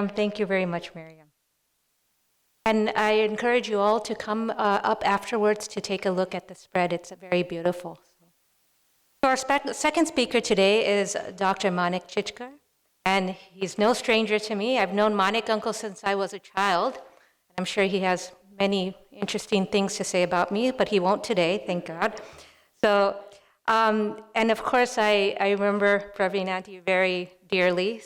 Sairam. Thank you very much, Miriam. And I encourage you all to come up afterwards to take a look at the spread. It's very beautiful. So our second speaker today is Dr. Manik Chichkar, and he's no stranger to me. I've known Manik Uncle since I was a child, and I'm sure he has many interesting things to say about me, but he won't today, thank God. So, and of course, I remember Praveen Auntie very dearly.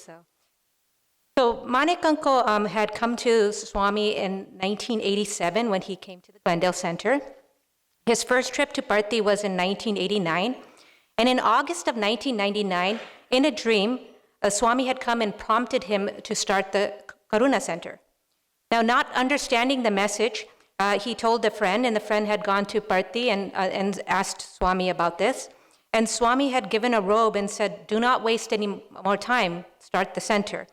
So Manik Uncle had come to Swami in 1987 when he came to the Glendale Center. His first trip to Bharti was in 1989. And in August of 1999, in a dream, Swami had come and prompted him to start the Karuna Center. Now, not understanding the message, he told a friend, and the friend had gone to Bharti and asked Swami about this. And Swami had given a robe and said, do not waste any more time, start the center.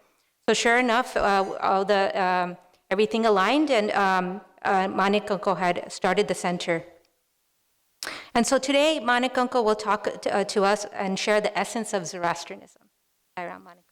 So sure enough, everything aligned, and Manik Uncle had started the center. And so today, Manik Uncle will talk to us and share the essence of Zoroastrianism. Sairam, Manik.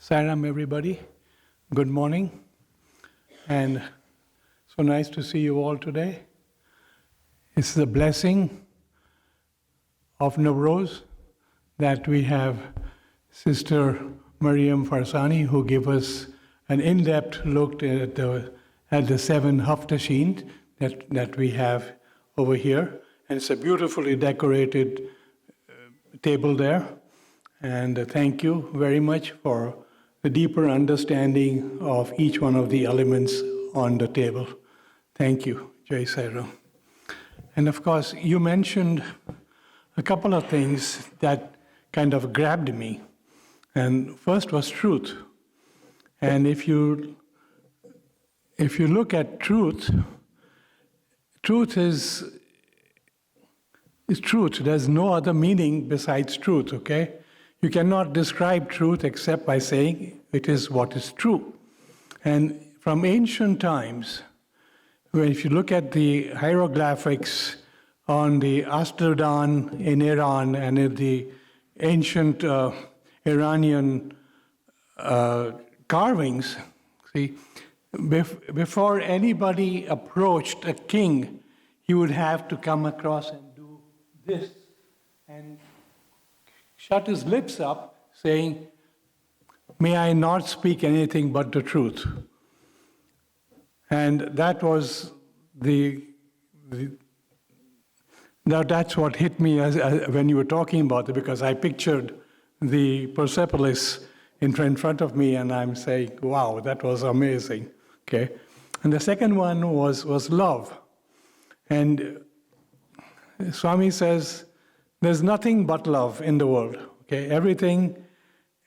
Sairam, everybody. Good morning. And so nice to see you all today. It's the blessing of NOWRUZ that we have Sister Mariam Farsani, who gave us an in-depth look at the 7 Haftashin that we have over here. And it's a beautifully decorated table there. And thank you very much for the deeper understanding of each one of the elements on the table. Thank you, Jai Sairam. And of course, you mentioned a couple of things that kind of grabbed me. And first was truth. And if you look at truth, truth is truth. There's no other meaning besides truth, okay? You cannot describe truth except by saying it is what is true. And from ancient times, if you look at the hieroglyphics on the Astrodhan in Iran and in the ancient Iranian carvings, see, before anybody approached a king, he would have to come across and do this and shut his lips up, saying, may I not speak anything but the truth. And that was that's what hit me when you were talking about it, because I pictured the Persepolis in front of me, and I'm saying, wow, that was amazing. Okay. And the second one was love. And Swami says, there's nothing but love in the world. Okay, everything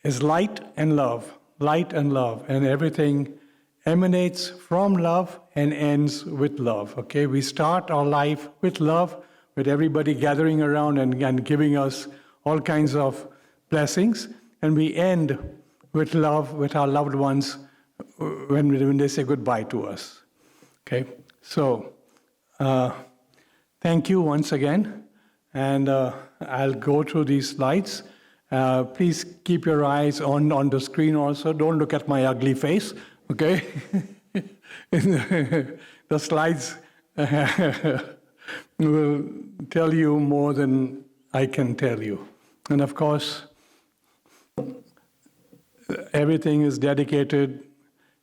is light and love, and everything emanates from love and ends with love. Okay, we start our life with love, with everybody gathering around and giving us all kinds of blessings, and we end with love with our loved ones when they say goodbye to us. Okay, so thank you once again. And I'll go through these slides. Please keep your eyes on the screen also. Don't look at my ugly face, okay? The slides will tell you more than I can tell you. And of course, everything is dedicated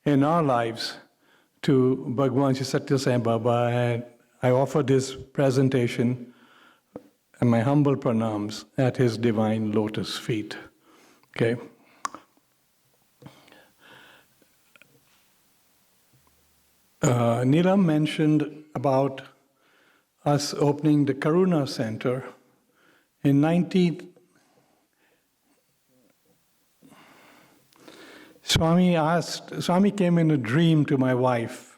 in our lives to Bhagwan Shri Satya Sai Baba, and I offer this presentation and my humble pranams at his divine lotus feet. Okay. Neelam mentioned about us opening the Karuna Center in 19. Swami came in a dream to my wife,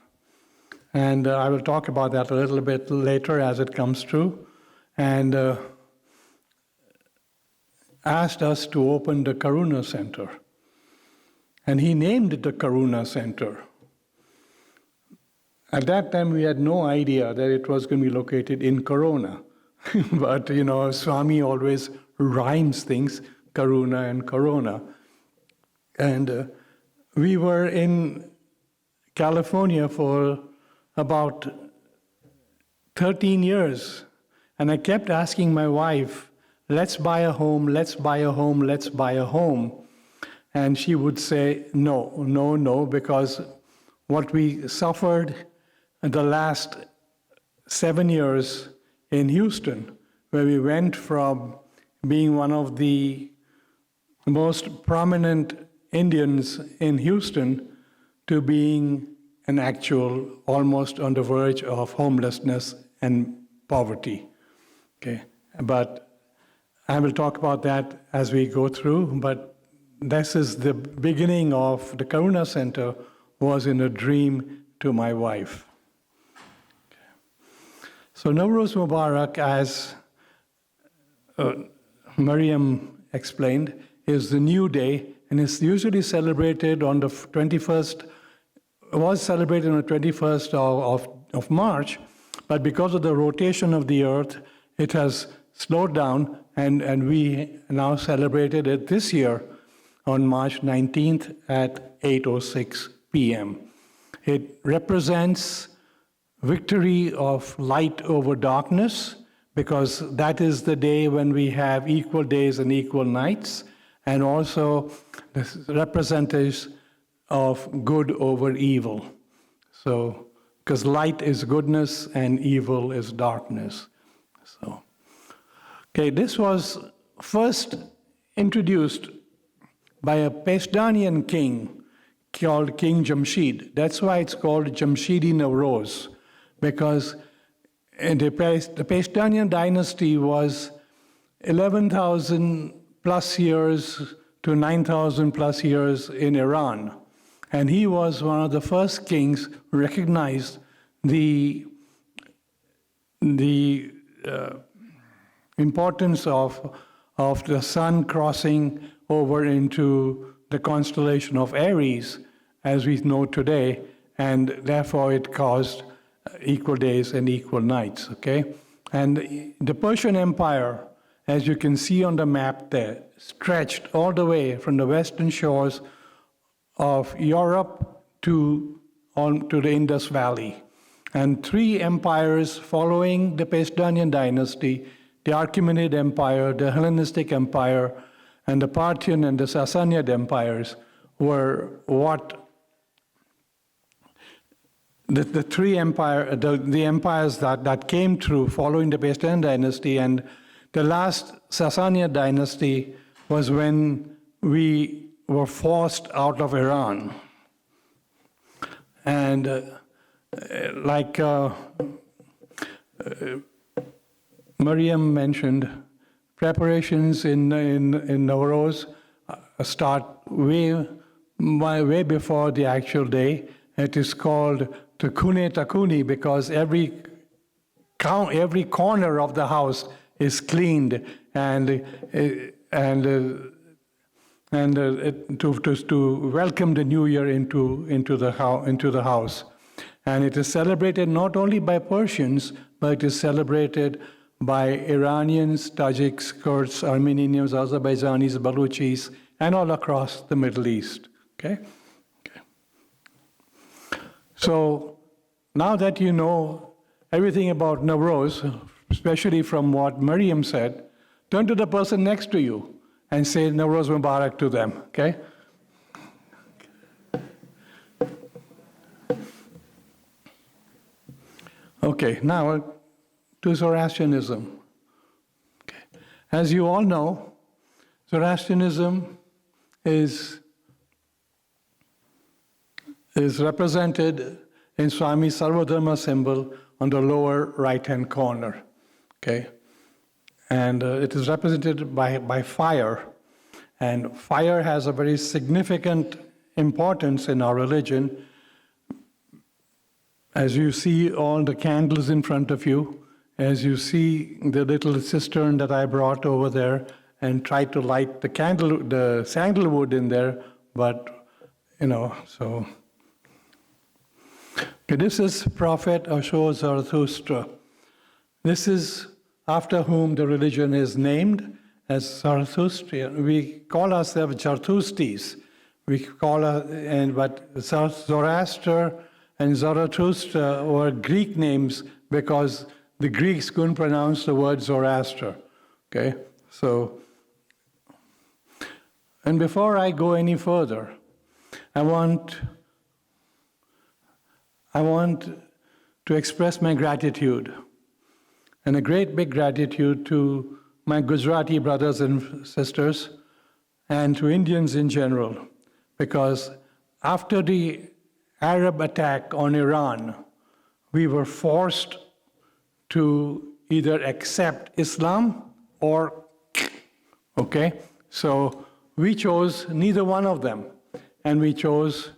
and I will talk about that a little bit later as it comes true, and asked us to open the Karuna Center. And he named it the Karuna Center. At that time, we had no idea that it was going to be located in Corona. But, Swami always rhymes things, Karuna and Corona. And we were in California for about 13 years. And I kept asking my wife, let's buy a home, let's buy a home, let's buy a home. And she would say, no, no, no, because what we suffered in the last 7 years in Houston, where we went from being one of the most prominent Indians in Houston to being an actual, almost on the verge of homelessness and poverty. Okay, but I will talk about that as we go through, but this is the beginning of the Karuna Center was in a dream to my wife. So NOWRUZ Mubarak, as Mariam explained, is the new day, and it's usually celebrated on the 21st, was celebrated on the 21st of March, but because of the rotation of the earth, it has slowed down, and we now celebrated it this year on March 19th at 8:06 p.m. It represents victory of light over darkness, because that is the day when we have equal days and equal nights, and also the representatives of good over evil. So, because light is goodness and evil is darkness. So, okay, this was first introduced by a Pashtunian king called King Jamshid. That's why it's called Jamshidi NOWRUZ, because the Pashtunian dynasty was 11,000 plus years to 9,000 plus years in Iran. And he was one of the first kings who recognized the importance of the sun crossing over into the constellation of Aries, as we know today, and therefore it caused equal days and equal nights, okay? And the Persian Empire, as you can see on the map there, stretched all the way from the western shores of Europe to the Indus Valley. And 3 empires following the Pashtunian dynasty, the Achaemenid Empire, the Hellenistic Empire, and the Parthian and the Sassanid empires were what the 3 empires, the empires that came through following the Pashtunian dynasty. And the last Sassanid dynasty was when we were forced out of Iran. And like Mariam mentioned, preparations in NOWRUZ start way before the actual day. It is called Takune Takuni because every corner of the house is cleaned and to welcome the new year into the house. And it is celebrated not only by Persians, but it is celebrated by Iranians, Tajiks, Kurds, Armenians, Azerbaijanis, Baluchis, and all across the Middle East. Okay? So now that you know everything about NOWRUZ, especially from what Miriam said, turn to the person next to you and say NOWRUZ Mubarak to them, okay? Okay, now to Zoroastrianism. Okay. As you all know, Zoroastrianism is represented in Swami Sarvadharma symbol on the lower right-hand corner, okay? And it is represented by fire. And fire has a very significant importance in our religion. As you see all the candles in front of you, as you see the little cistern that I brought over there and tried to light the sandalwood in there, but, so. Okay, this is Prophet Osho Zarathustra. This is after whom the religion is named as Zarathustra. We call ourselves Zarathustris. But Zoroaster and Zarathustra were Greek names because the Greeks couldn't pronounce the word Zoroaster. Okay, so, and before I go any further, I want to express my gratitude, and a great big gratitude to my Gujarati brothers and sisters, and to Indians in general, because after the Arab attack on Iran, we were forced to either accept Islam or, okay? So we chose neither one of them, and we chose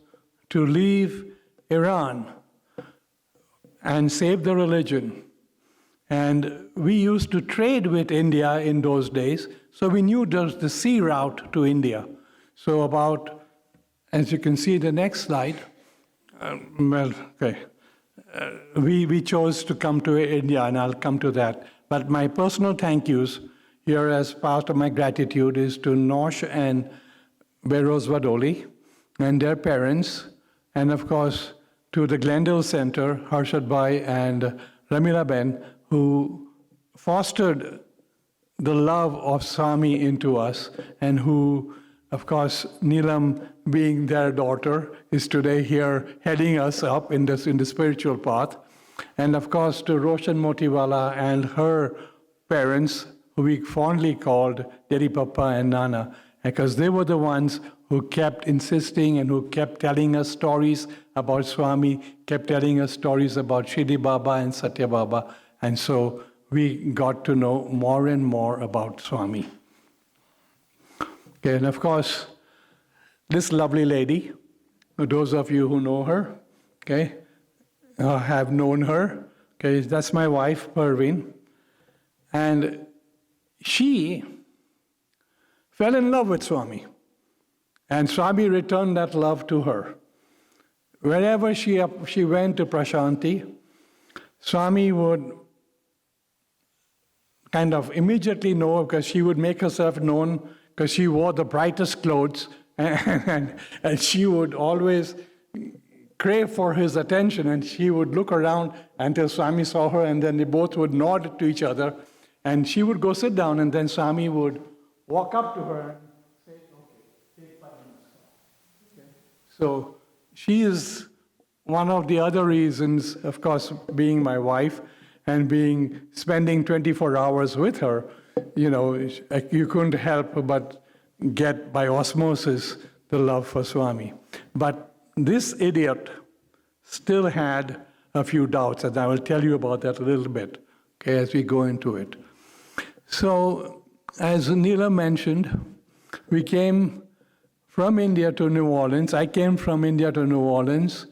to leave Iran and save the religion. And we used to trade with India in those days, so we knew there's the sea route to India. So about, as you can see the next slide, we chose to come to India, and I'll come to that. But my personal thank yous here as part of my gratitude is to Nosh and Behroz Vadoli and their parents, and of course to the Glendale Center, Harshad Bhai and Ramila Ben, who fostered the love of Swami into us, and who, of course, Neelam, being their daughter, is today here heading us up in the spiritual path. And of course, to Roshan Motiwala and her parents, who we fondly called Daddy Papa and Nana, because they were the ones who kept insisting and who kept telling us stories about Swami, kept telling us stories about Shirdi Baba and Satya Baba. And so we got to know more and more about Swami. Okay, and of course, this lovely lady, those of you who know her, okay, have known her, okay, that's my wife, Parveen. And she fell in love with Swami. And Swami returned that love to her. Wherever she went to Prashanti, Swami would kind of immediately know, because she would make herself known, because she wore the brightest clothes, and she would always crave for his attention, and she would look around until Swami saw her, and then they both would nod to each other, and she would go sit down, and then Swami would walk up to her and say, okay, take 5 minutes. Okay. So she is one of the other reasons, of course, being my wife and spending 24 hours with her, you couldn't help but get by osmosis the love for Swami. But this idiot still had a few doubts, and I will tell you about that a little bit, okay, as we go into it. So, as Neela mentioned, we came from India to New Orleans. I came from India to New Orleans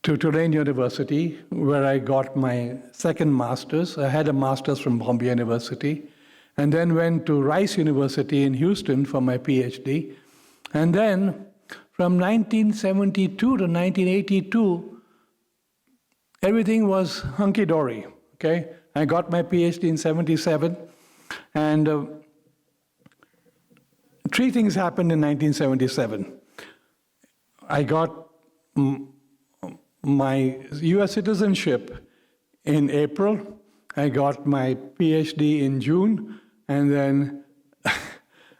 to Tulane University, where I got my second master's. I had a master's from Bombay University, and then went to Rice University in Houston for my PhD. And then, from 1972 to 1982, everything was hunky-dory, okay? I got my PhD in 77, and three things happened in 1977. I got my US citizenship in April, I got my PhD in June, and then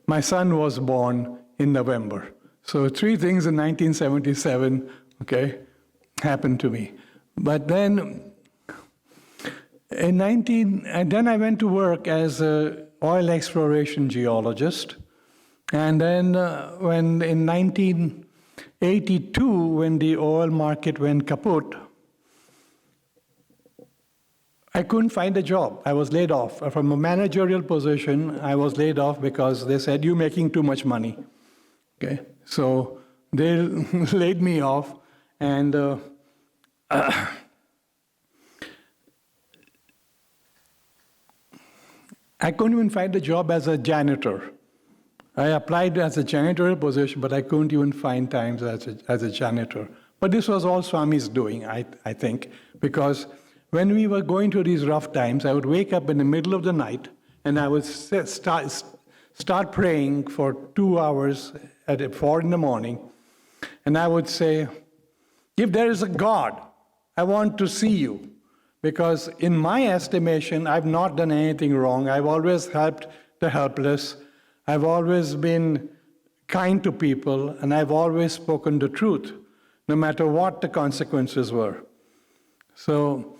my son was born in November. So three things in 1977, okay, happened to me. But then and then I went to work as an oil exploration geologist. And then when in 1982, when the oil market went kaput, I couldn't find a job. I was laid off. From a managerial position, I was laid off because they said, you're making too much money. Okay, so they laid me off, and I couldn't even find a job as a janitor. I applied as a janitorial position, but I couldn't even find time as a janitor. But this was all Swami's doing, I think, because when we were going through these rough times, I would wake up in the middle of the night, and I would start praying for 2 hours at 4 in the morning, and I would say, if there is a God, I want to see you. Because in my estimation, I've not done anything wrong. I've always helped the helpless. I've always been kind to people, and I've always spoken the truth, no matter what the consequences were. So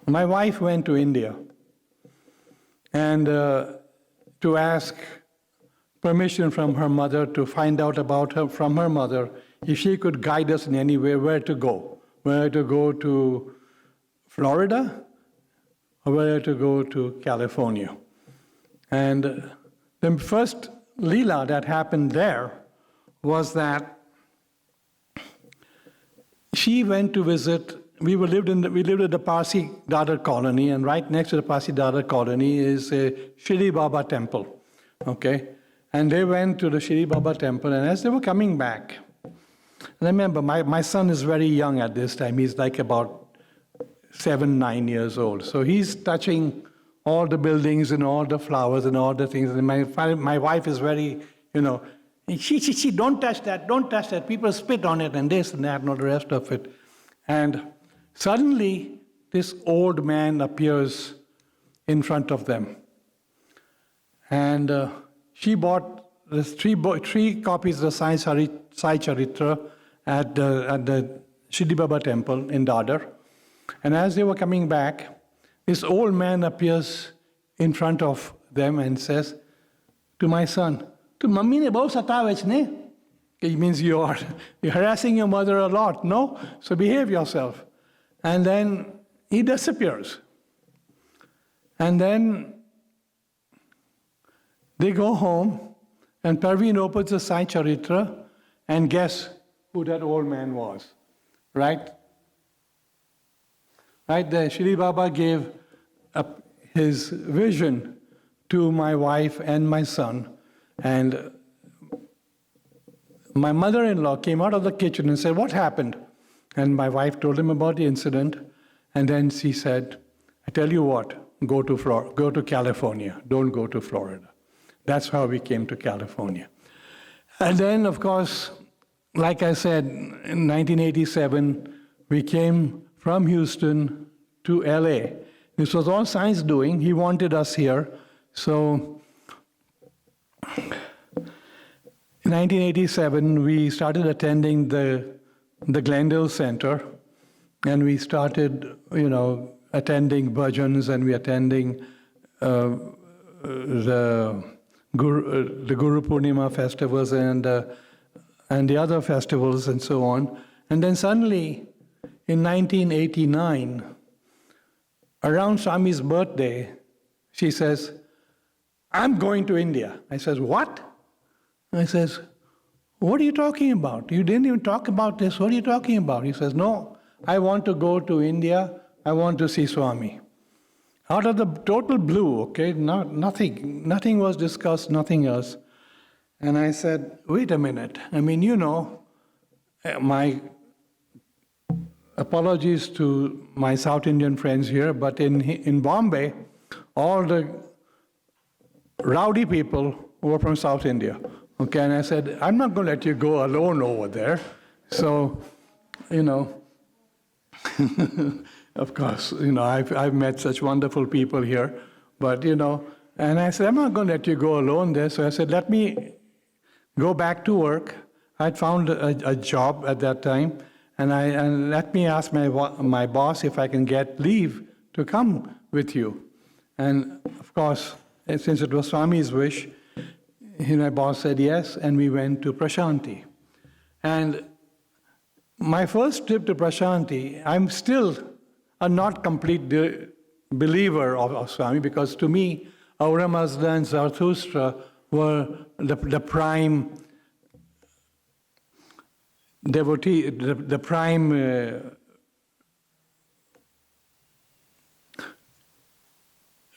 my wife went to India and to ask permission from her mother to find out about her from her mother if she could guide us in any way where to go to Florida or where to go to California. And the first Leela that happened there was that she went to visit. We lived at the Parsi Dadar colony, and right next to the Parsi Dadar colony is a Shri Baba temple. Okay, and they went to the Shri Baba temple, and as they were coming back, and I remember my son is very young at this time. He's like about 7, 9 years old. So he's touching all the buildings and all the flowers and all the things. And my wife is very, she, don't touch that. People spit on it and this and that and all the rest of it. And suddenly, this old man appears in front of them. And she bought the three copies of the Sai Charitra at the Shri Baba temple in Dadar. And as they were coming back, this old man appears in front of them and says to my son, "Tu mummy ne bahut satave ne?" It means you're harassing your mother a lot, no? So behave yourself. And then he disappears. And then they go home, and Parveen opens the Sai Charitra, and guess who that old man was, right? Right there, Shri Baba gave up his vision to my wife and my son, and my mother-in-law came out of the kitchen and said, "What happened?" And my wife told him about the incident, and then she said, "I tell you what, go to California, don't go to Florida." That's how we came to California. And then, of course, like I said, in 1987, we came from Houston to LA. This was all Sai's doing. He wanted us here. So in 1987, we started attending the Glendale Center, and we started, attending bhajans, and we attending the Guru Purnima festivals and the other festivals and so on. And then suddenly, in 1989, around Swami's birthday, she says, "I'm going to India." I says, "What?" I says, "What are you talking about? You didn't even talk about this. What are you talking about?" He says, "No, I want to go to India. I want to see Swami." Out of the total blue, okay, nothing was discussed, nothing else. And I said, "Wait a minute. I mean, my apologies to my South Indian friends here, but in Bombay, all the rowdy people were from South India. Okay, and I said, I'm not going to let you go alone over there. So, of course, I've met such wonderful people here, but, and I said, I'm not going to let you go alone there. So I said, let me go back to work. I'd found a job at that time, and let me ask my boss if I can get leave to come with you. And of course, since it was Swami's wish, my boss said yes, and we went to Prashanti. And my first trip to Prashanti, I'm still a not complete believer of Swami, because to me, Aura Mazda and Zarathustra were the prime devotee, the prime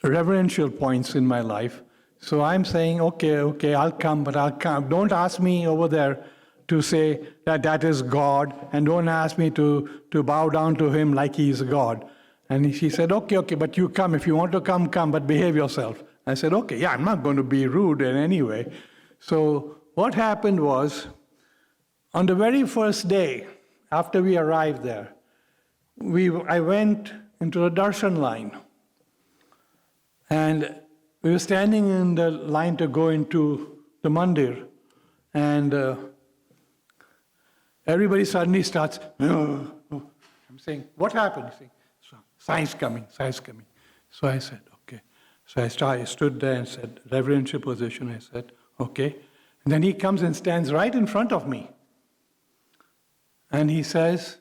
reverential points in my life. So I'm saying, okay, I'll come, but I'll come. Don't ask me over there to say that is God, and don't ask me to bow down to him like he's God. And she said, okay, but you come. If you want to come, but behave yourself. I said, okay, yeah, I'm not going to be rude in any way. So what happened was, on the very first day after we arrived there, I went into the darshan line. And we were standing in the line to go into the mandir, and everybody suddenly starts, I'm saying, what happened? He's saying, Sai's coming. So I said, okay. So I stood there and said, reverential position. I said, okay. And then he comes and stands right in front of me. And he says,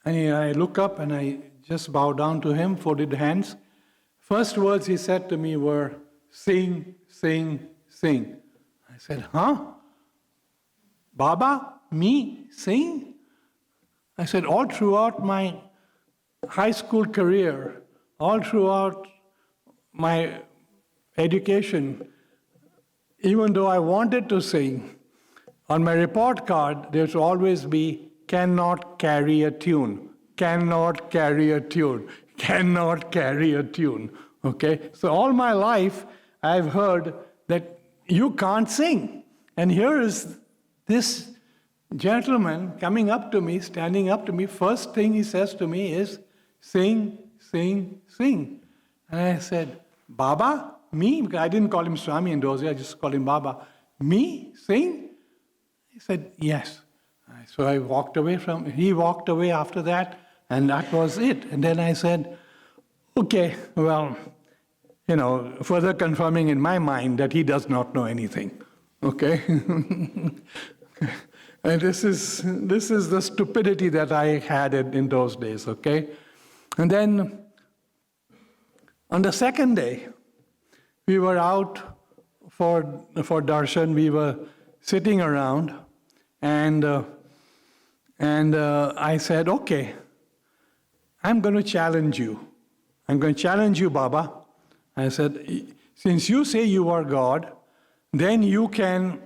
and I look up and I just bow down to him, folded hands. First words he said to me were, sing, sing, sing. I said, huh? Baba, me, sing? I said, all throughout my high school career, all throughout my education, even though I wanted to sing, on my report card, there's always be, cannot carry a tune, cannot carry a tune, cannot carry a tune. Okay? So all my life, I've heard that you can't sing. And here is this gentleman coming up to me, standing up to me. First thing he says to me is, sing, sing, sing. And I said, Baba, me? Because I didn't call him Swami in those days, I just called him Baba. Me? Sing? He said, yes. So I walked away he walked away after that, and that was it. And then I said, okay, well, further confirming in my mind that he does not know anything. Okay? And this is the stupidity that I had in those days, okay? And then on the second day, we were out for darshan. We were sitting around, and I said, okay, I'm going to challenge you. I'm going to challenge you, Baba. I said, since you say you are God, then you can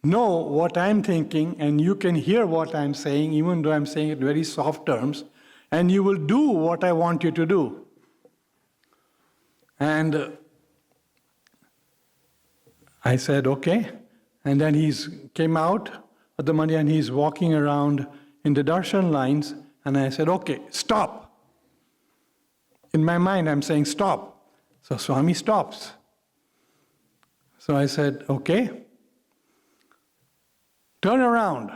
know what I'm thinking, and you can hear what I'm saying, even though I'm saying it in very soft terms, and you will do what I want you to do. And I said, okay. And then he came out of the mandir and he's walking around in the darshan lines, and I said, okay, stop. In my mind, I'm saying, stop. So Swami stops. So I said, okay. Turn around.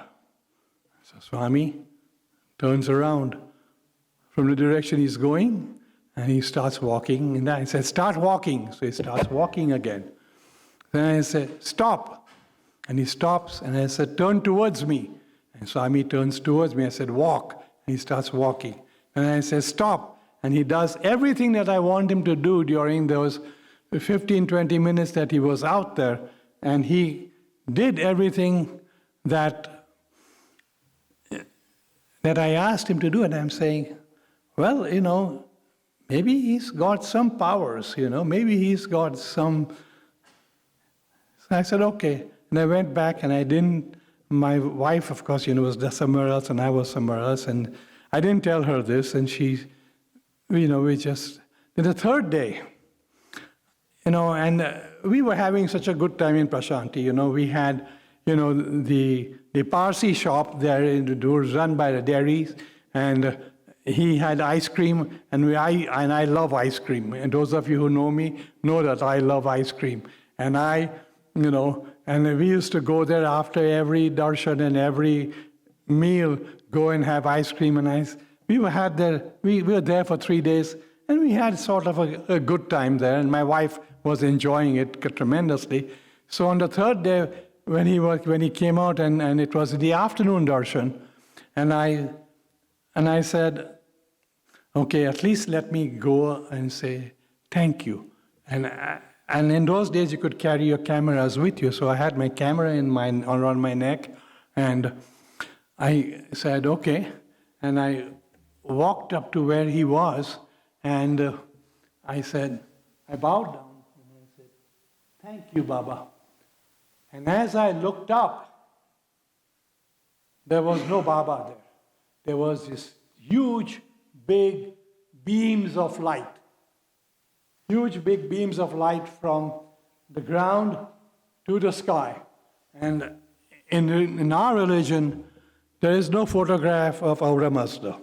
So Swami turns around from the direction he's going, and he starts walking. And I said, start walking. So he starts walking again. Then I said, stop. And he stops, and I said, turn towards me. And Swami turns towards me. I said, walk. And he starts walking. And I said, stop. And he does everything that I want him to do during those 15, 20 minutes that he was out there. And he did everything that I asked him to do. And I'm saying, well, maybe he's got some powers, maybe he's got some. So I said, okay. And I went back, and my wife, of course, was somewhere else, and I was somewhere else. And I didn't tell her this, and she, we just, then the third day, and we were having such a good time in Prashanti. We had, the Parsi shop there it was run by the dairies, and he had ice cream, and I love ice cream. And those of you who know me know that I love ice cream. And and we used to go there after every darshan and every meal, go and have ice cream. And we were there for 3 days, and we had sort of a good time there. And my wife was enjoying it tremendously. So on the third day, when he came out, and it was the afternoon darshan, and I said, okay, at least let me go and say thank you. And in those days, you could carry your cameras with you. So I had my camera around my neck, and I said, okay. And I walked up to where he was, and I bowed down, and I said, thank you, Baba. And as I looked up, there was no Baba there. There was this huge, big beams of light. Huge, big beams of light from the ground to the sky. And in our religion, there is no photograph of Ahura Mazda.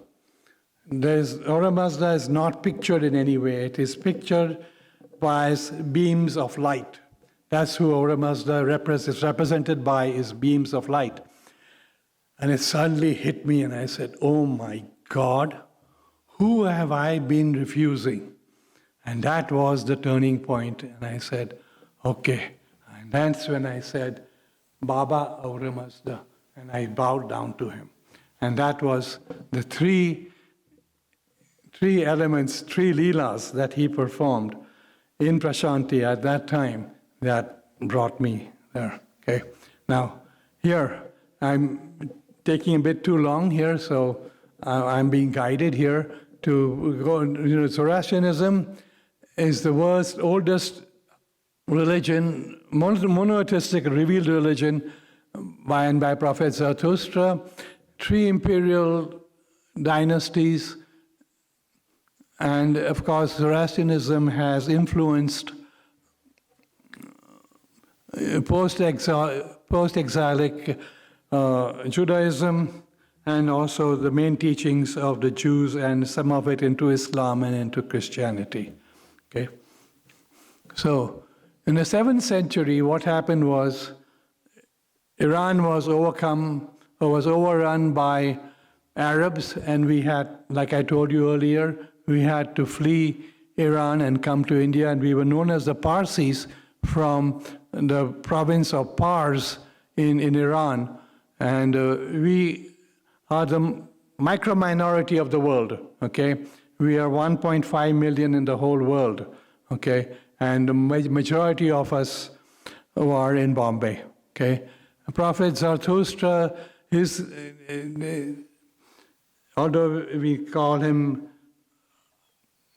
Ahura Mazda is not pictured in any way. It is pictured by beams of light. That's who Ahura Mazda is represented by, is beams of light. And it suddenly hit me, and I said, oh my God, who have I been refusing? And that was the turning point. And I said, okay. And that's when I said, Baba Ahura Mazda. And I bowed down to him. And that was the three elements, 3 leelas that he performed in Prashanti at that time that brought me there. Okay. Now, here, I'm taking a bit too long here, so I'm being guided here to go. Zoroastrianism is the world's oldest religion, monotheistic revealed religion by Prophet Zarathustra, 3 imperial dynasties, and of course Zoroastrianism has influenced post-exilic Judaism, and also the main teachings of the Jews, and some of it into Islam and into Christianity. Okay? So, in the 7th century, what happened was Iran was overrun by Arabs, and we had, like I told you earlier, we had to flee Iran and come to India, and we were known as the Parsis from the province of Pars in Iran. And we are the micro-minority of the world, okay? We are 1.5 million in the whole world, okay? And the majority of us are in Bombay, okay? Prophet Zarathustra, although we call him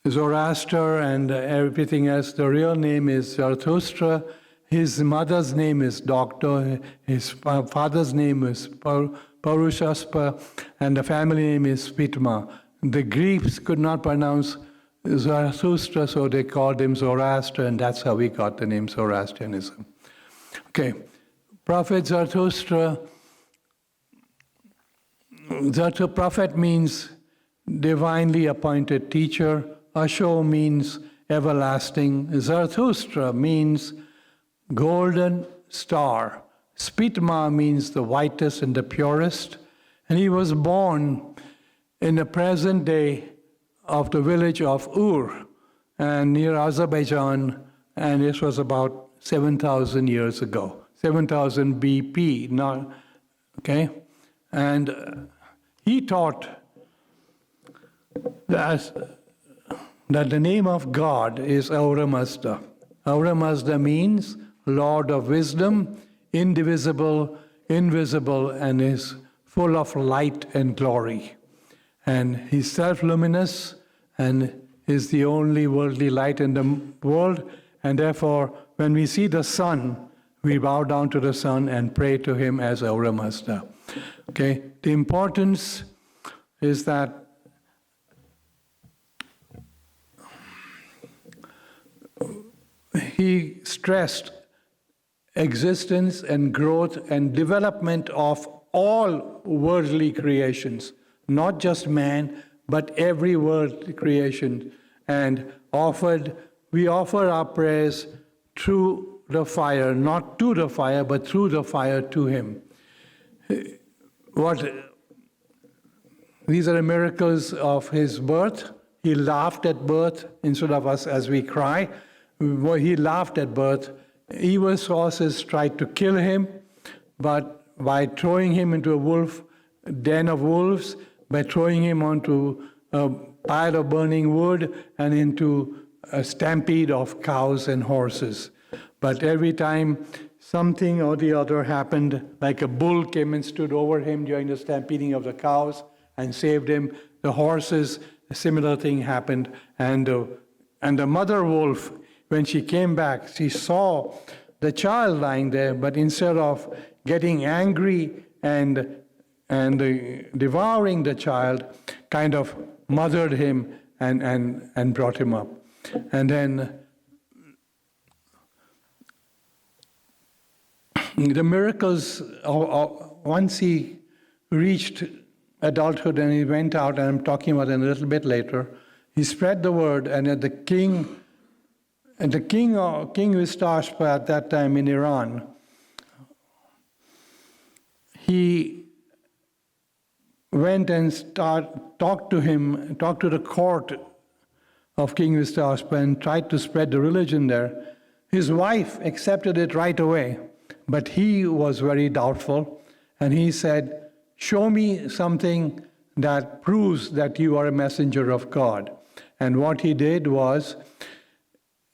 Zoroaster and everything else, the real name is Zarathustra. His mother's name is Doctor, his father's name is Parushaspa, and the family name is Pitma. The Greeks could not pronounce Zarathustra, so they called him Zoroaster, and that's how we got the name Zoroastrianism. Okay, Prophet Zarathustra, prophet means divinely appointed teacher. Asho means everlasting. Zarathustra means golden star. Spitma means the whitest and the purest. And he was born in the present day of the village of Ur, and near Azerbaijan, and this was about 7,000 years ago, 7,000 BP. Not, okay? And he taught that the name of God is Ahura Mazda. Ahura Mazda means Lord of wisdom, indivisible, invisible, and is full of light and glory. And he's self-luminous and is the only worldly light in the world. And therefore, when we see the sun, we bow down to the sun and pray to him as Ahura Mazda. Okay? The importance is that he stressed existence and growth and development of all worldly creations, not just man, but every world creation, and we offer our prayers through the fire, not to the fire, but through the fire to him. These are the miracles of his birth. He laughed at birth instead of us as we cry. He laughed at birth. Evil sources tried to kill him, but by throwing him into a den of wolves, by throwing him onto a pile of burning wood and into a stampede of cows and horses. But every time something or the other happened, like a bull came and stood over him during the stampeding of the cows and saved him, the horses, a similar thing happened. And the mother wolf, when she came back, she saw the child lying there, but instead of getting angry and devouring the child, kind of mothered him and brought him up. And then the miracles, once he reached adulthood and he went out, and I'm talking about it a little bit later, he spread the word, and King Vistashpa at that time in Iran, he went and talked to the court of King Vistashpa and tried to spread the religion there. His wife accepted it right away, but he was very doubtful, and he said, "Show me something that proves that you are a messenger of God." And what he did was,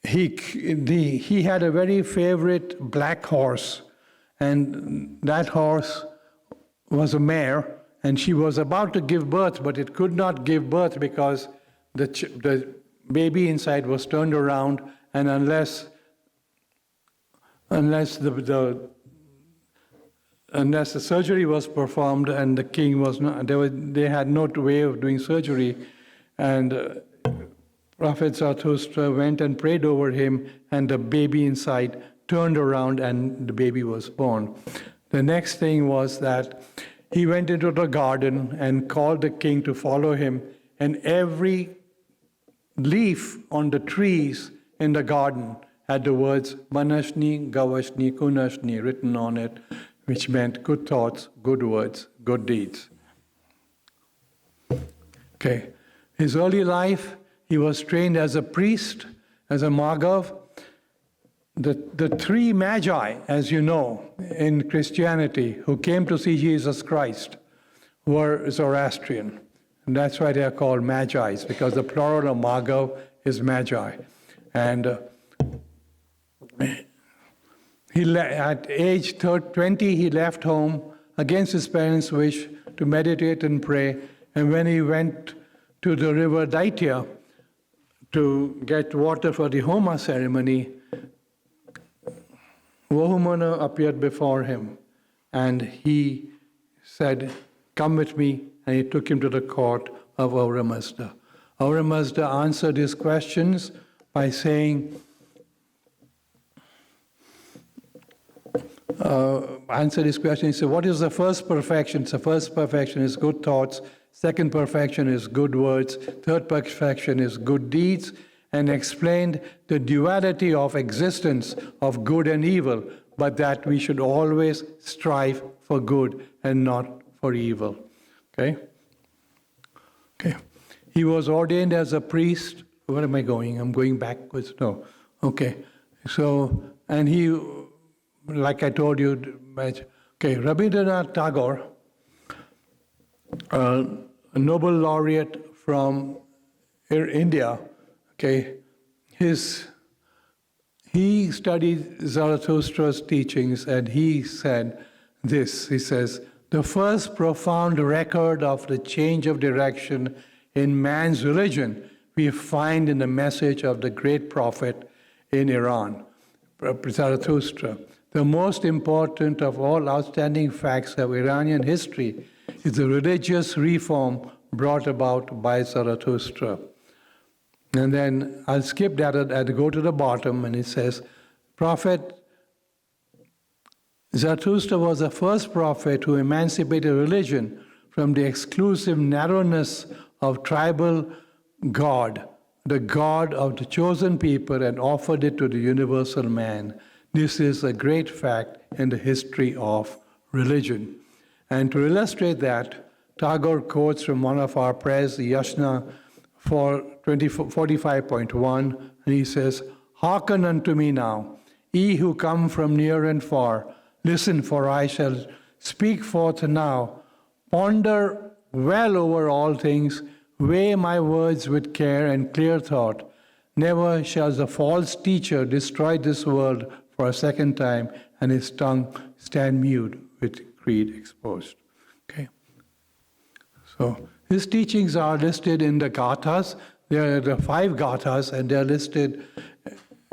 he had a very favorite black horse, and that horse was a mare, and she was about to give birth, but it could not give birth because the baby inside was turned around, and unless the surgery was performed, and the king was not, they had no way of doing surgery, and Prophet Zarathustra went and prayed over him, and the baby inside turned around, and the baby was born. The next thing was that he went into the garden and called the king to follow him, and every leaf on the trees in the garden had the words Manashni, Gavashni, Kunashni written on it, which meant good thoughts, good words, good deeds. Okay. His early life, he was trained as a priest, as a Magav. The three magi, as you know, in Christianity, who came to see Jesus Christ, were Zoroastrian. And that's why they are called Magi's, because the plural of Magav is Magi. And at age 20, he left home against his parents' wish to meditate and pray. And when he went to the river Daitya to get water for the Homa ceremony, Vahumana appeared before him, and he said, "Come with me," and he took him to the court of Ahura Mazda. Ahura Mazda answered his questions by saying, he said, "What is the first perfection?" The first perfection is good thoughts, second perfection is good words, third perfection is good deeds, and explained the duality of existence of good and evil, but that we should always strive for good and not for evil. Okay? He was ordained as a priest. Where am I going? I'm going backwards. No. Okay. So, and he, like I told you, Rabindranath Tagore, a Nobel laureate from India, he studied Zarathustra's teachings, and he said this. He says, "The first profound record of the change of direction in man's religion we find in the message of the great prophet in Iran, Zarathustra. The most important of all outstanding facts of Iranian history is the religious reform brought about by Zarathustra." And then I'll skip that and go to the bottom, and it says, Prophet Zarathustra was the first prophet who emancipated religion from the exclusive narrowness of tribal God, the God of the chosen people, and offered it to the universal man. This is a great fact in the history of religion. And to illustrate that, Tagore quotes from one of our prayers, the Yashna 45.1, and he says, Hearken unto me now, ye who come from near and far. Listen, for I shall speak forth now. Ponder well over all things, weigh my words with care and clear thought. Never shall the false teacher destroy this world for a second time, and his tongue stand mute with creed exposed. Okay. So his teachings are listed in the Gathas. There are the 5 Gathas, and they're listed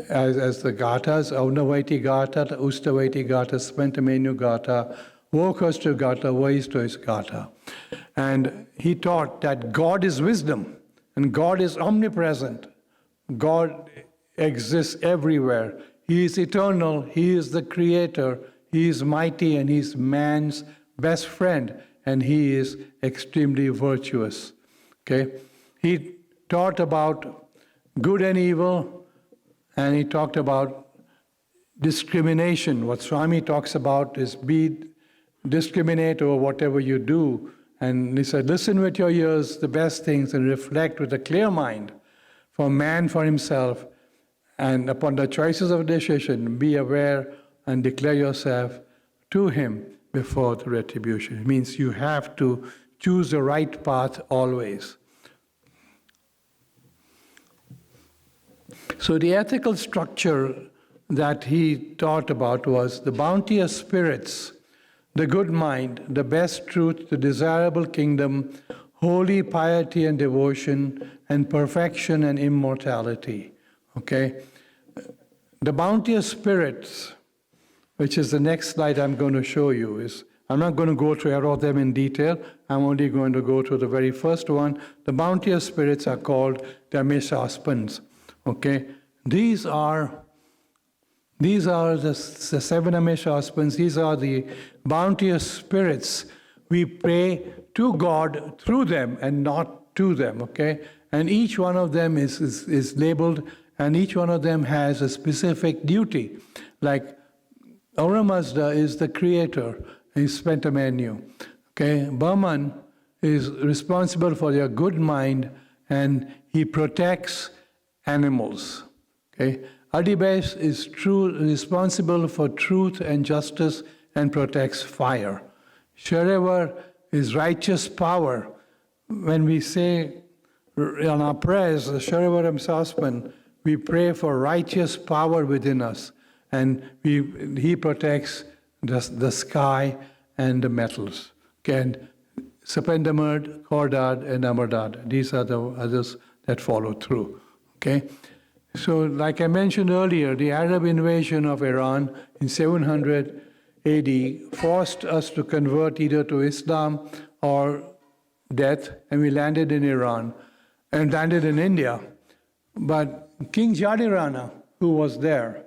as the Gathas: Aunavaiti Gatha, Ustavaiti Gatha, Spentamenu Gatha, Vokastu Gatha, Vaistois Gatha. And he taught that God is wisdom, and God is omnipresent. God exists everywhere. He is eternal, He is the creator, He is mighty, and He is man's best friend, and He is extremely virtuous. Okay? He taught about good and evil, and he talked about discrimination. What Swami talks about is discriminate over whatever you do. And he said, listen with your ears the best things and reflect with a clear mind for man for himself. And upon the choices of decision, be aware and declare yourself to him before the retribution. It means you have to choose the right path always. So the ethical structure that he taught about was the bounty of spirits, the good mind, the best truth, the desirable kingdom, holy piety and devotion, and perfection and immortality. Okay? The bounty of spirits, which is the next slide I'm going to show you, I'm not going to go through all of them in detail. I'm only going to go to the very first one. The bounty of spirits are called the Ameshaspans. Okay? These are the 7 Ameshaspans. These are the bounteous spirits. We pray to God through them and not to them. Okay? And each one of them is labeled, and each one of them has a specific duty. Like Ahura Mazda is the creator, he's Pentamenu. Okay? Brahman is responsible for your good mind, and he protects animals. Okay? Adibes is responsible for truth and justice and protects fire. Sharevar is righteous power. When we say on our prayers, the Sharevaram Saspan, we pray for righteous power within us, and he protects the sky and the metals. Okay? And Sapendamard, Kordad, and Amardad, these are the others that follow through. Okay? So, like I mentioned earlier, the Arab invasion of Iran in 700 AD forced us to convert either to Islam or death, and we landed in Iran and landed in India. But King Jadirana, who was there,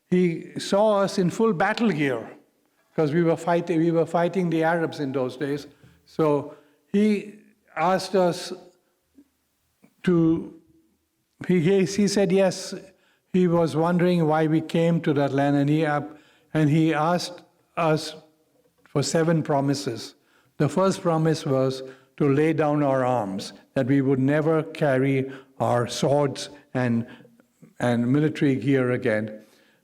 he saw us in full battle gear because we were fighting the Arabs in those days. So he asked us to. He said yes. He was wondering why we came to that land, and he asked us for 7 promises. The first promise was to lay down our arms, that we would never carry our swords and military gear again.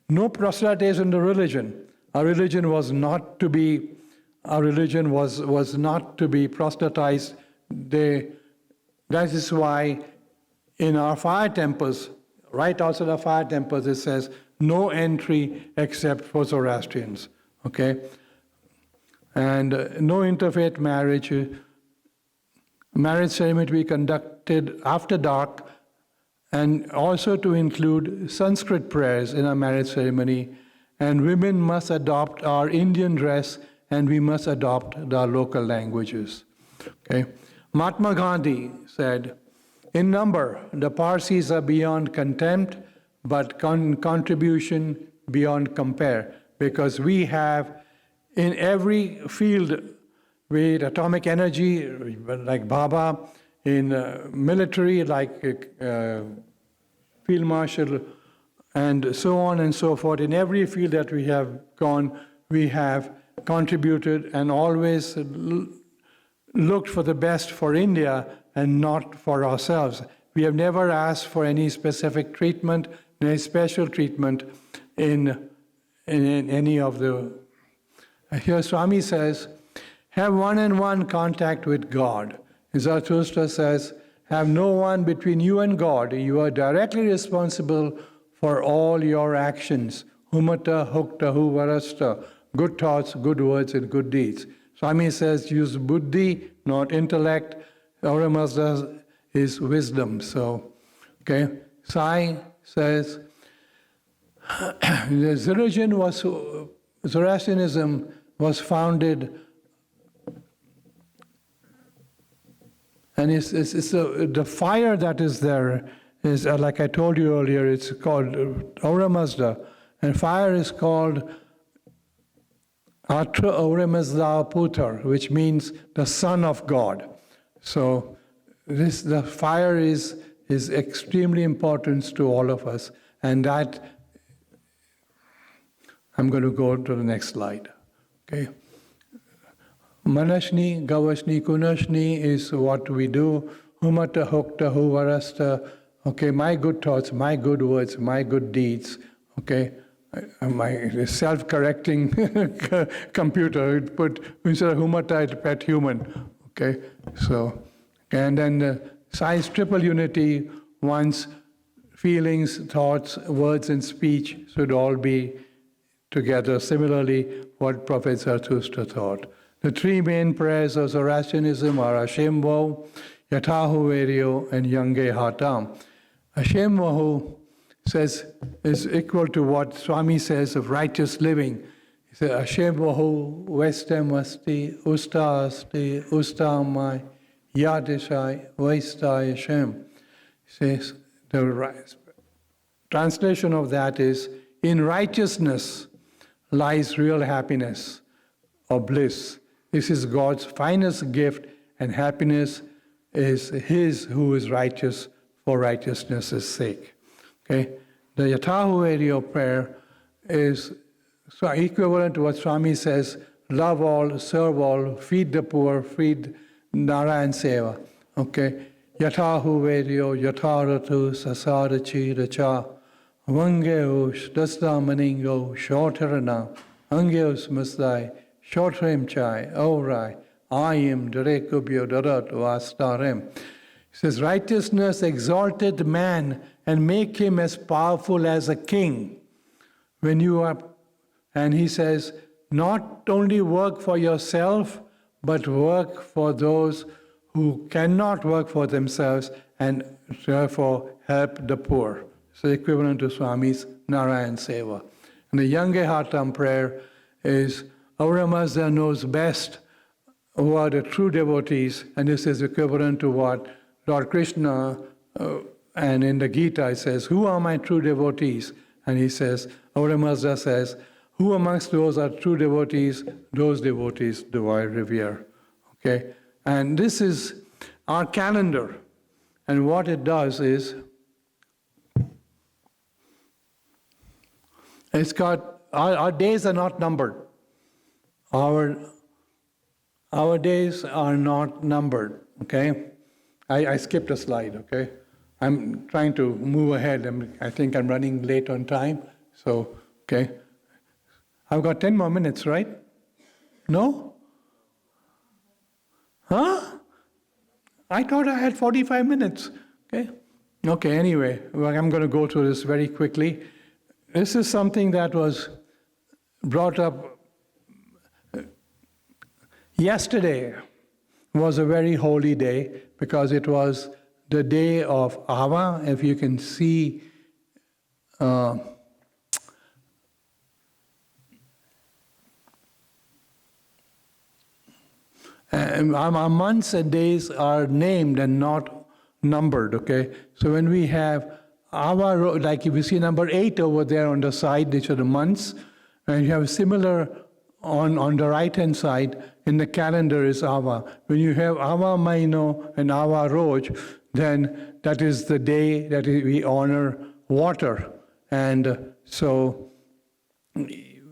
No proselytization in the religion. Our religion was not to be. Was not to be proselytized. That is why in our fire temples, right outside the fire temples, it says no entry except for Zoroastrians. Okay, and no interfaith marriage. Marriage ceremony to be conducted after dark, and also to include Sanskrit prayers in our marriage ceremony. And women must adopt our Indian dress, and we must adopt our local languages. Okay, Mahatma Gandhi said, in number, the Parsis are beyond contempt, but contribution beyond compare, because we have in every field, with atomic energy, like Baba, in military, like Field Marshal, and so on and so forth. In every field that we have gone, we have contributed and always looked for the best for India and not for ourselves. We have never asked for any specific treatment, any special treatment in any of the... Here Swami says, have one-on-one contact with God. Zarathustra says, have no one between you and God. You are directly responsible for all your actions. Humata, hukta, huvarasta. Good thoughts, good words, and good deeds. Swami says, use buddhi, not intellect. Auramazda is wisdom. So, okay. Sai says, Zoroastrianism was founded, and the fire that is there is, like I told you earlier, it's called Auramazda, and fire is called Atra Auramazda Putar, which means the son of God. So the fire is extremely important to all of us, and that, I'm going to go to the next slide. Okay. Manashni, Gavashni, Kunashni is what we do. Humata, Hokta, Huvarasta. Okay, my good thoughts, my good words, my good deeds. Okay, my self-correcting computer. It put, instead of Humata, it put human. Okay, so, and then the science triple unity, one's feelings, thoughts, words, and speech should all be together. Similarly, what Prophet Zarathustra taught. The three main prayers of Zoroastrianism are Hashem Vahu, Yatahu Veryo, and Yange Hatam. Hashem Vahu says is equal to what Swami says of righteous living. He says, Hashem Vahu, Vestam Asti, Usta Asti, Ustamai, Yadishai, Vaistai Hashem. He says, the translation of that is, in righteousness lies real happiness or bliss. This is God's finest gift, and happiness is His who is righteous for righteousness' sake. Okay? The Yatahu Veryo prayer is equivalent to what Swami says, love all, serve all, feed the poor, feed Narayan Seva. Okay? Yatahu Veryo, Yataratu, Sasarachi, Racha, Vangeos, Dasta Maningo, Shorterana, Angeos Masdai, Shortrem Chai, Aurai, Ayim, Darekubyo, Darat, Vastarem. He says, righteousness exalted man and make him as powerful as a king. When you are, and he says, not only work for yourself, but work for those who cannot work for themselves and therefore help the poor. So equivalent to Swami's Narayan Seva. And the Yange Hatam prayer is, Auramazda knows best who are the true devotees, and this is equivalent to what Lord Krishna, and in the Gita it says, who are my true devotees? And he says, Auramazda says, who amongst those are true devotees, those devotees do I revere. Okay? And this is our calendar. And what it does is, it's got, our days are not numbered. Our days are not numbered, okay? I skipped a slide, okay? I'm trying to move ahead. I think I'm running late on time, so, okay. I've got 10 more minutes, right? No? Huh? I thought I had 45 minutes, okay? Okay, anyway, well, I'm going to go through this very quickly. This is something that was brought up yesterday. Was a very holy day because it was the day of Ava. If you can see, our months and days are named and not numbered, okay? So when we have Ava, like if you see number 8 over there on the side, these are the months, and you have similar on the right-hand side in the calendar is Ava. When you have Ava Maino and Ava Roj, then that is the day that we honor water. And so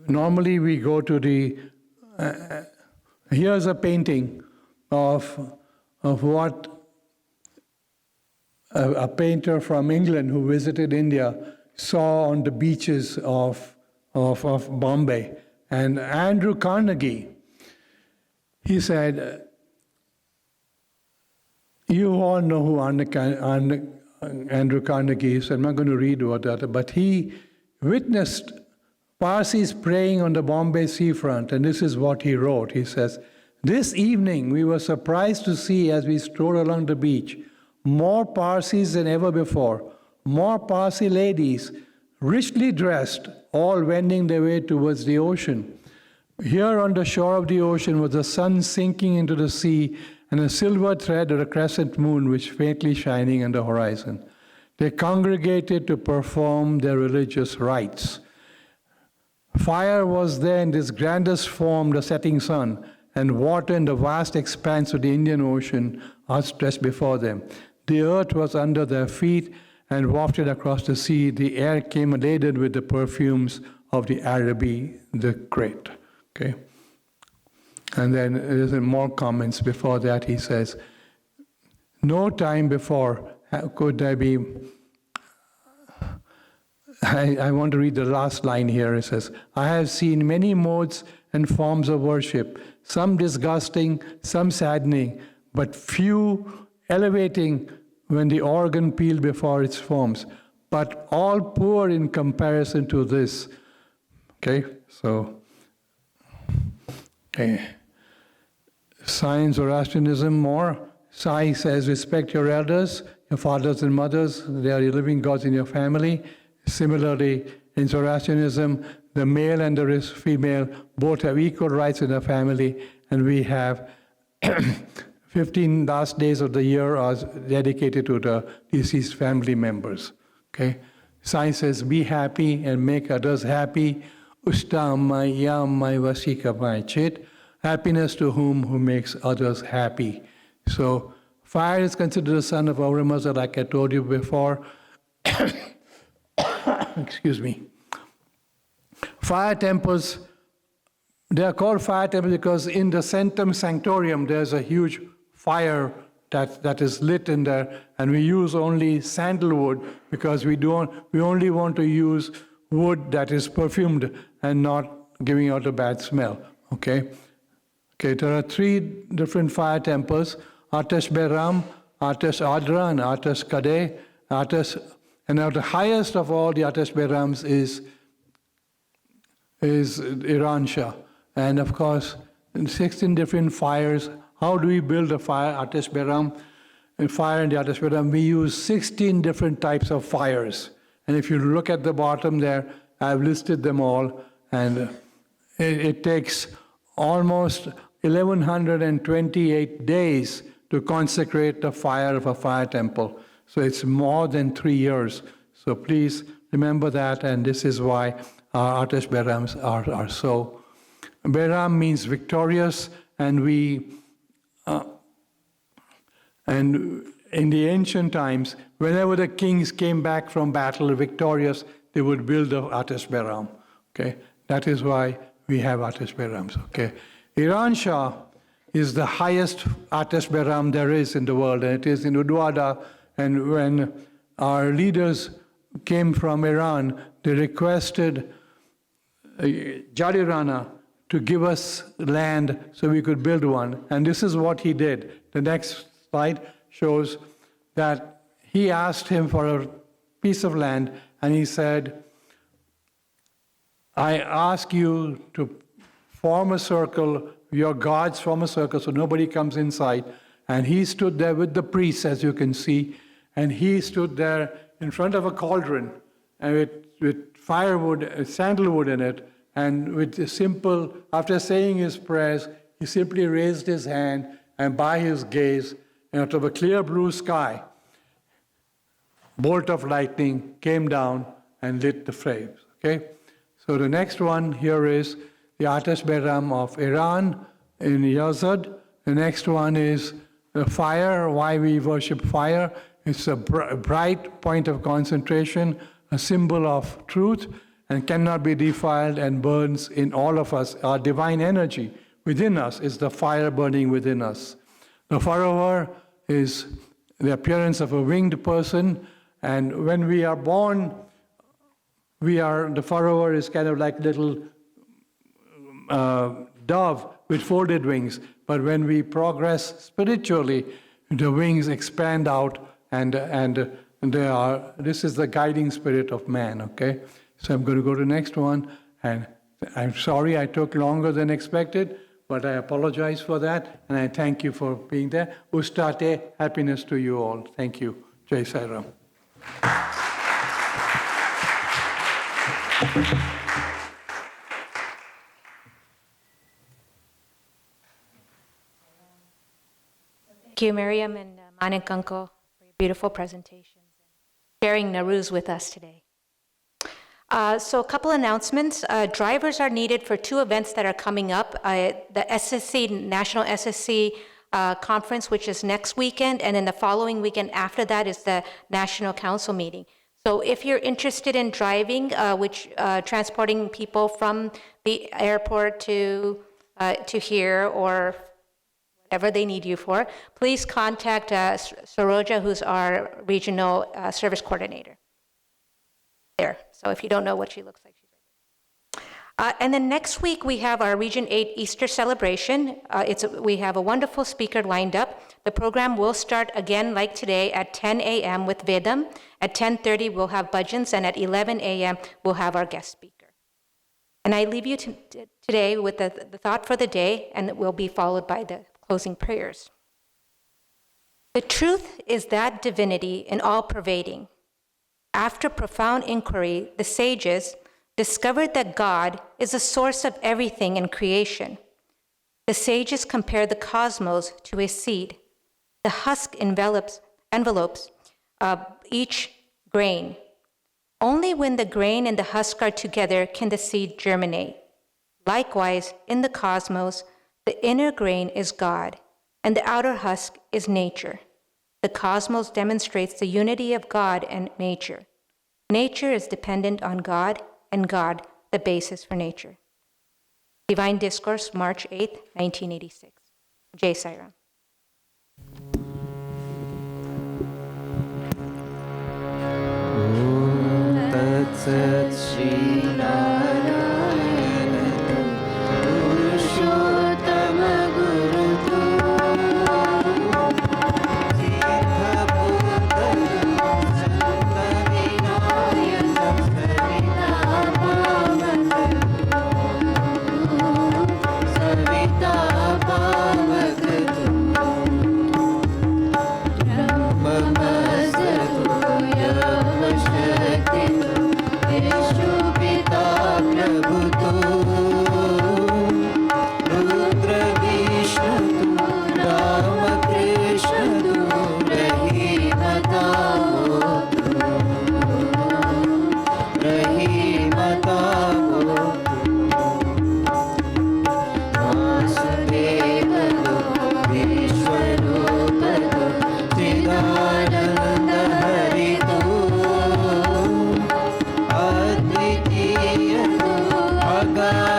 normally we go to the, here's a painting of what a painter from England who visited India saw on the beaches of Bombay. And Andrew Carnegie, he said, you all know who Andrew Carnegie is. I'm not going to read about that, but he witnessed Parsis praying on the Bombay seafront, and this is what he wrote. He says, this evening we were surprised to see as we strolled along the beach, more Parsis than ever before, more Parsi ladies, richly dressed, all wending their way towards the ocean. Here on the shore of the ocean was the sun sinking into the sea and a silver thread of a crescent moon which faintly shining on the horizon. They congregated to perform their religious rites. Fire was there in this grandest form, the setting sun, and water in the vast expanse of the Indian Ocean outstretched before them. The earth was under their feet and wafted across the sea. The air came laden with the perfumes of the Araby the Great. Okay? And then there's more comments before that. He says, no time before could there be... I want to read the last line here. It says, I have seen many modes and forms of worship, some disgusting, some saddening, but few elevating when the organ pealed before its forms, but all poor in comparison to this. Okay, so, okay. Science Zoroastrianism more. Sai says, respect your elders, your fathers and mothers, they are your living gods in your family. Similarly, in Zoroastrianism, the male and the female both have equal rights in the family, and we have 15 last days of the year are dedicated to the deceased family members. Okay? Science says, be happy and make others happy. Ustamai yamai vasikamai chit. Happiness to who makes others happy. So, fire is considered the son of Auramaza, like I told you before. Excuse me. Fire temples, they are called fire temples because in the Centum Sanctorium there's a huge fire that is lit in there, and we use only sandalwood because we only want to use wood that is perfumed and not giving out a bad smell. Okay? Okay, there are 3 different fire temples, Atash Beram, Atash Adra, and Atash Kadeh. And now the highest of all the Atash Berams is Iran Shah. And of course, 16 different fires. How do we build a fire, Atash Beram? And fire in the Atash Beram, we use 16 different types of fires. And if you look at the bottom there, I've listed them all. And it takes almost 1,128 days to consecrate the fire of a fire temple. So it's more than 3 years. So please remember that, and this is why our Atash Berams are so. Beram means victorious, and and in the ancient times, whenever the kings came back from battle victorious, they would build the Atash Beram. Okay, that is why we have Atash Berams. Okay, Iran Shah is the highest Atash Beram there is in the world, and it is in Udwada. And when our leaders came from Iran, they requested Jarirana to give us land so we could build one. And this is what he did. The next slide shows that he asked him for a piece of land, and he said, I ask you to form a circle, your gods form a circle so nobody comes inside. And he stood there with the priests, as you can see, and he stood there in front of a cauldron and with firewood, sandalwood in it, and with a simple, after saying his prayers, he simply raised his hand, and by his gaze, out of a clear blue sky, bolt of lightning came down and lit the flames. Okay? So the next one here is the Atash Behram of Iran in Yazd. The next one is the fire, why we worship fire. It's a bright point of concentration, a symbol of truth, and cannot be defiled and burns in all of us. Our divine energy within us is the fire burning within us. The Farovar is the appearance of a winged person, and when we are born, the Farovar is kind of like little dove with folded wings. But when we progress spiritually, the wings expand out, and this is the guiding spirit of man, okay? So I'm going to go to the next one, and I'm sorry I took longer than expected, but I apologize for that, and I thank you for being there. Ustate, happiness to you all. Thank you. Jai Sai Ram. Thank you, Miriam and Manik Uncle, for your beautiful presentations and sharing NOWRUZ with us today. So a couple announcements. Drivers are needed for two events that are coming up. The SSC, National SSC Conference, which is next weekend, and then the following weekend after that is the National Council meeting. So if you're interested in driving, transporting people from the airport to here or whatever they need you for, please contact Saroja, who's our regional service coordinator. There. So if you don't know what she looks like, she's right there. And then next week we have our Region 8 Easter celebration. We have a wonderful speaker lined up. The program will start again like today at 10 a.m. with Vedam. At 10:30 we'll have bhajans, and at 11 a.m. we'll have our guest speaker. And I leave you today with the thought for the day, and it will be followed by the closing prayers. The truth is that divinity in all pervading. After profound inquiry, the sages discovered that God is the source of everything in creation. The sages compared the cosmos to a seed. The husk envelopes each grain. Only when the grain and the husk are together can the seed germinate. Likewise, in the cosmos, the inner grain is God, and the outer husk is nature. The cosmos demonstrates the unity of God and nature. Nature is dependent on God, and God, the basis for nature. Divine Discourse, March 8th, 1986. Jai Sai Ram. Tat Sat Shri Narayana Purushottama Guru Bye.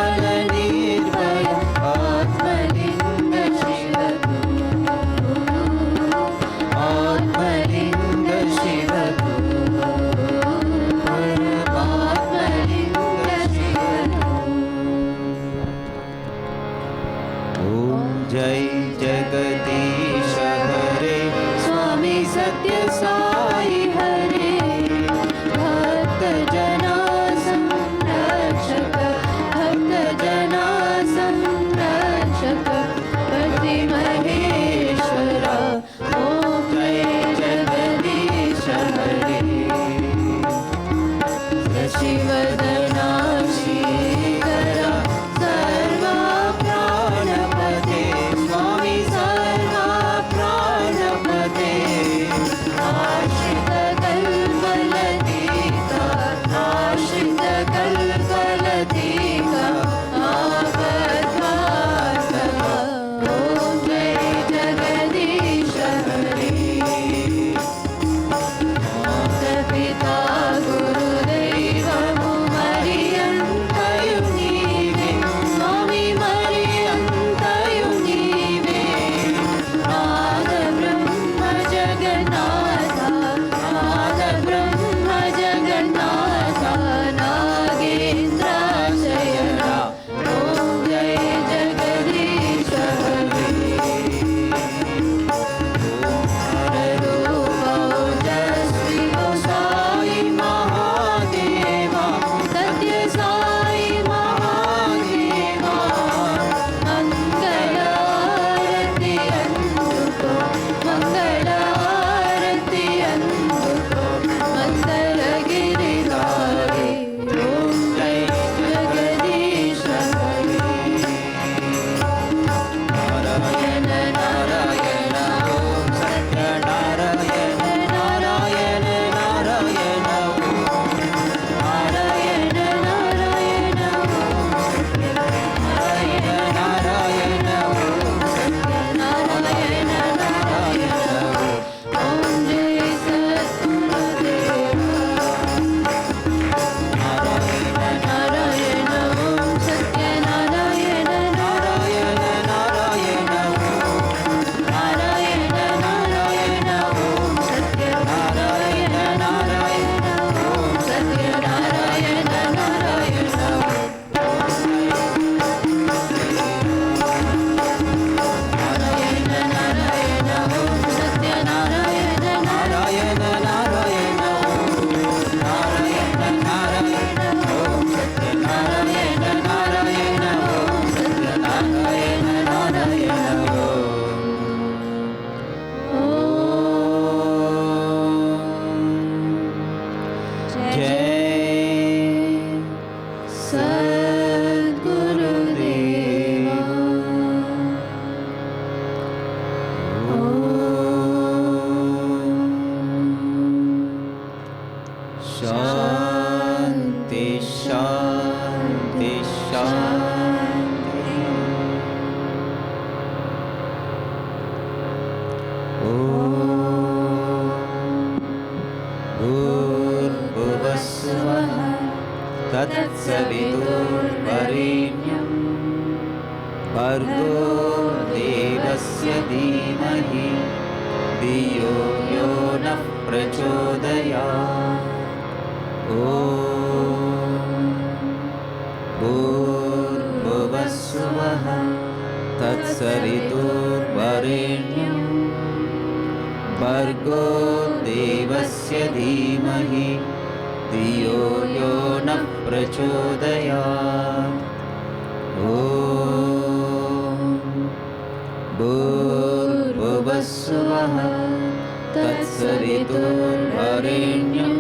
Shanti. Bhurvuvasvah Tatsaviturvarenyam Bhargo Devasya Dhimahi Dhiyo Yo Nah Prachodayat. Om Bhurvuvasvah Tatsaviturvarenyam Bhargo Devasya Dhimahi Dhiyo Yo Nah Prachodayat. Om Bhurvuvasvah Tatsaviturvarenyam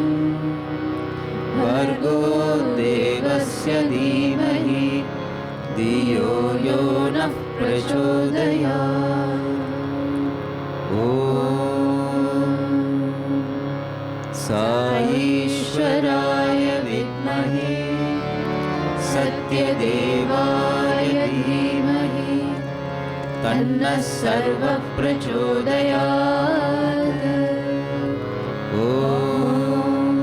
Bhargo Devasya Dhimahi Dhiyo Yo Nah Prachodayat. Om Sai Ishwaraya Vidmahe Satyadevaya Dhimahi Tanna Sarva Prachodayat. Om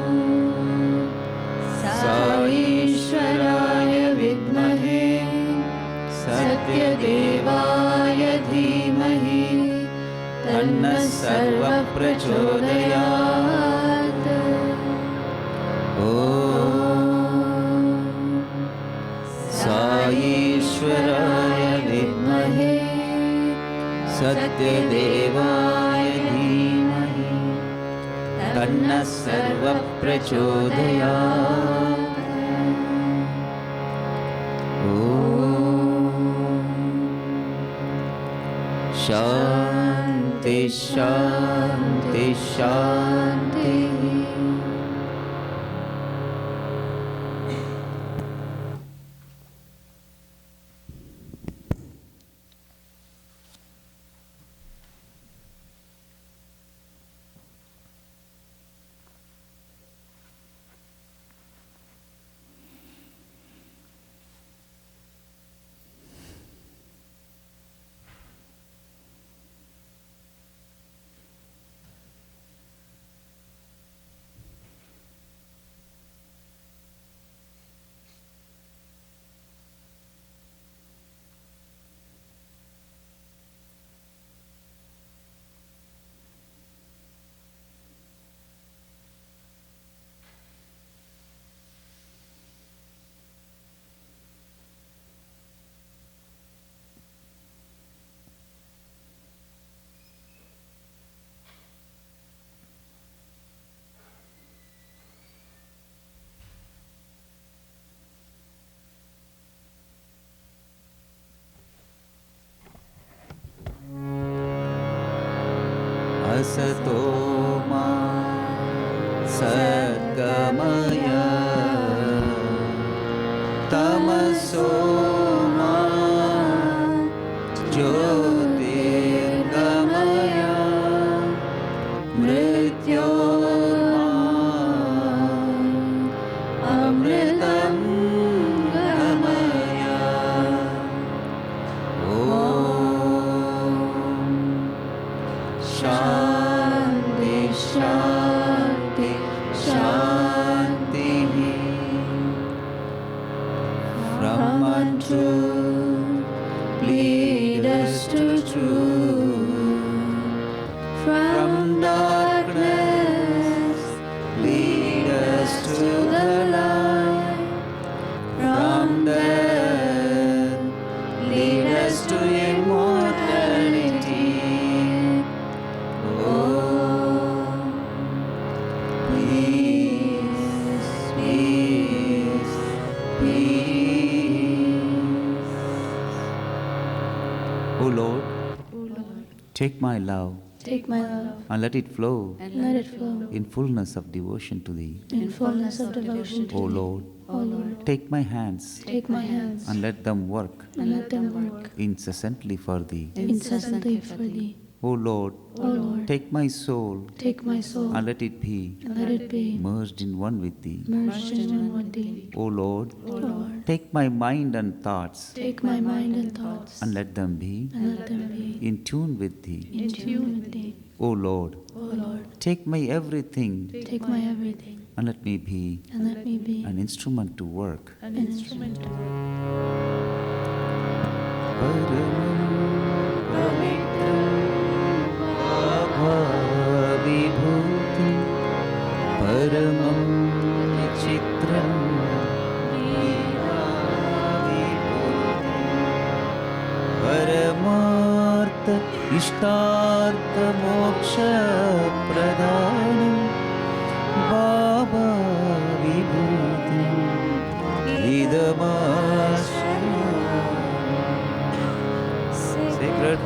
Sai Ishwaraya Vidmahe Satyadevaya Dhimahi Tanna Sarva Prachodayat. Om Sai Ishwaraya Vidmahe Satyadevaya Dhimahi Tanna Sarva Prachodayat. Shanti, Shanti, Shanti. Asato ma Sadgamaya Tamaso ma Jyotirgamaya Mrityorma Amritam Gamaya. Om Shanti, Shanti, Shanti. From untruth, lead us to truth. From darkness, lead us to the light. From death, lead us to immortality. Oh, peace, peace, peace. O Lord, take my love Take my love and let it flow and let it flow in fullness of devotion to Thee. in fullness of devotion to O Thee. Lord, O Lord, take my hands take my hands and let them work and let them work incessantly for Thee. incessantly for Thee. O Lord, O Lord, take my soul take my soul and let it be and let it be merged in one with Thee. merged in one with Thee. O Lord, O Lord, take my mind and thoughts take my mind and thoughts and let them be and let them be in tune with Thee. in tune with Thee. O Lord, O Lord, take my everything take my everything and let me be and let me be an instrument to work. an instrument to work. Vibhuti Paramam Chitram Paramartha Ishtartha Moksha Pradhanam Baba Vibhuti Sacred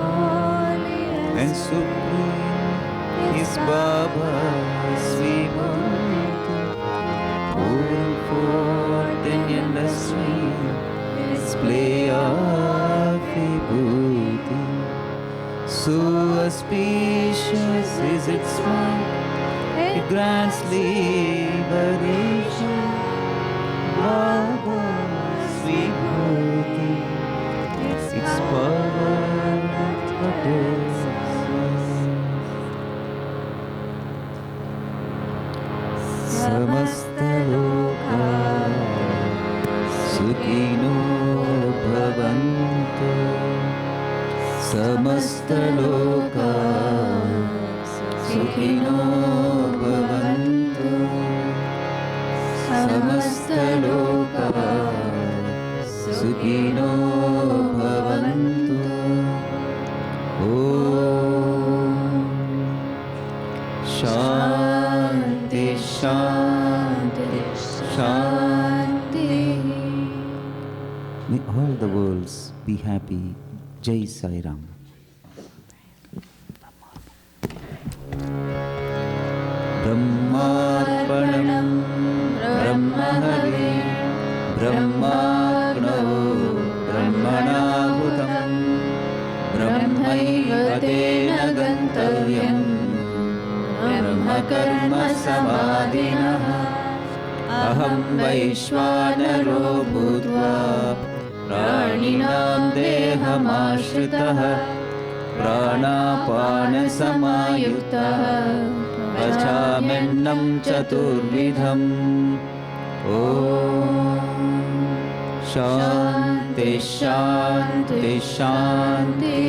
and supreme is Baba's Vibhuti, pouring forth in endless stream, display of Vibhuti. So auspicious is its might, it grants liberation. Baba's Vibhuti, its power adores. Samasta loka sukhino bhavantu. Samasta loka sukhino bhavantu. Samasta loka sukhino bhavantu. Om Shanti Shanti Shanti. May all the worlds be happy. Jai Sai Ram. Brahmarpanam Brahmahave Brahmagno Brahmanahutam Brahmaiva tena gantavyam Brahma karma samadhinah Aham Vaishvanaro bhutva Praninam dehamashritah Pranapana samayuktah Vachamennam chaturvidham Om Shanti Shanti Shanti